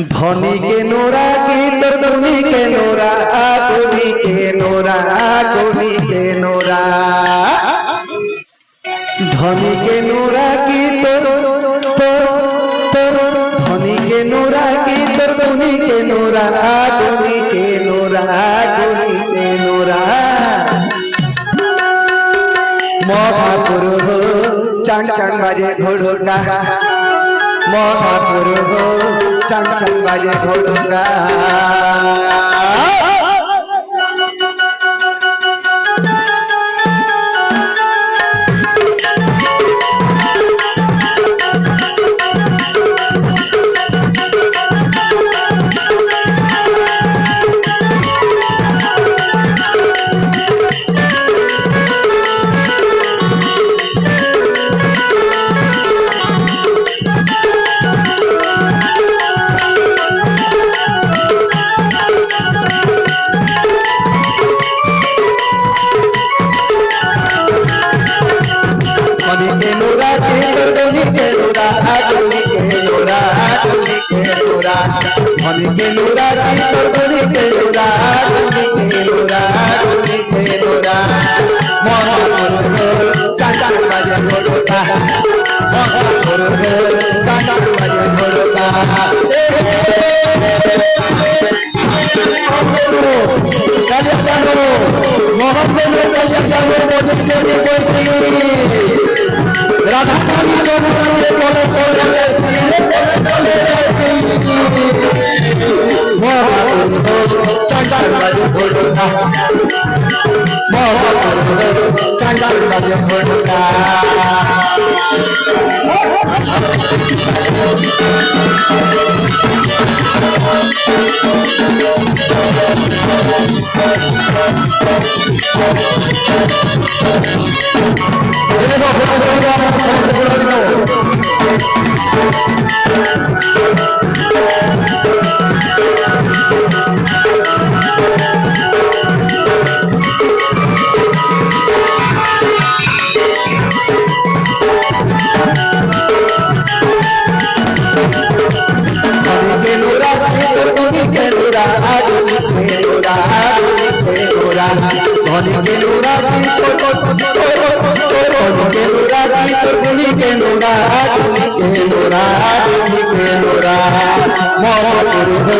धनी के नोरा की तर धनी के नोरा धनी के नोरा धनी के नोरा धनी के नोरा की धनी के नोरा की तर धनी के नोरा धनी के नोरा धनी के नोरा महापुर हो चांद चांद बाजे घोड़ोगा महापुर हो चांद चांद बाजे घोड़ोगा धनी के नोरा की धनी के नोरा धनी के नोरा धनी के नोरा महापुर हो चांद चांद बाजे घोड़ोगा महापुर हो चांद चांद बाजे घोड़ोगा राधा रानी चांद चांद बाजे घोड़ोगा चांद चांद बाजे घोड़ोगा धनी के नोरा धनी के नोरा धनी के नोरा धनी के नोरा महापुर हो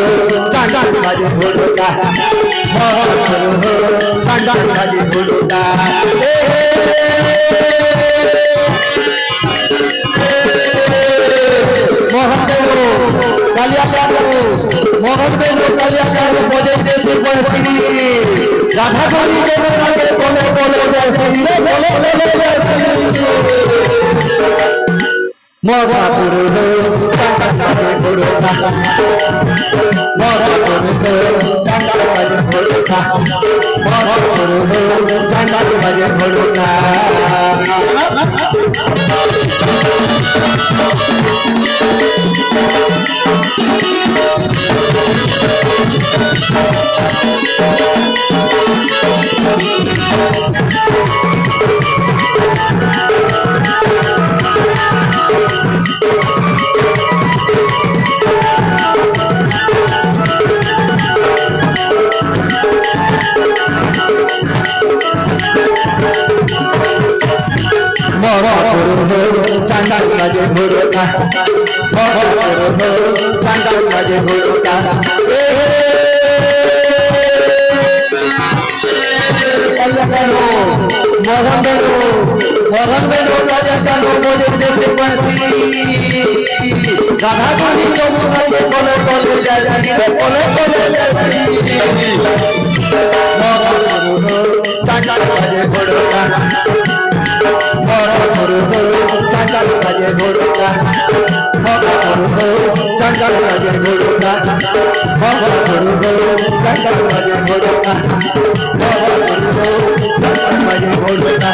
चांद चांद बाजे घोड़ोगा महापुर हो चांद चांद बाजे घोड़ोगा मोहन देव कालिया मोहन देव कालिया बजे देश बसी राधा रानी के बोले बोले जैसे बोले बोले जैसे महापुर हो चांद चांद बाजे घोड़ोगा महापुर हो चांद चांद बाजे घोड़ोगा महापुर हो चांद चांद बाजे घोड़ोगा महापुर हो चांद चांद बाजे घोड़ोगा महापुर हो चांद चांद बाजे घोड़ोगा मोहन बेलो कालिया बजे देश बसी राधा रानी के बोले बोले जैसे बोले बोले जैसे महापुर हो चांद चांद बाजे घोड़ोगा महापुर हो चांद चांद बाजे घोड़ोगा महापुर हो चांद चांद बाजे घोड़ोगा महापुर हो चांद चांद बाजे घोड़ोगा महापुर हो चांद चांद बाजे घोड़ोगा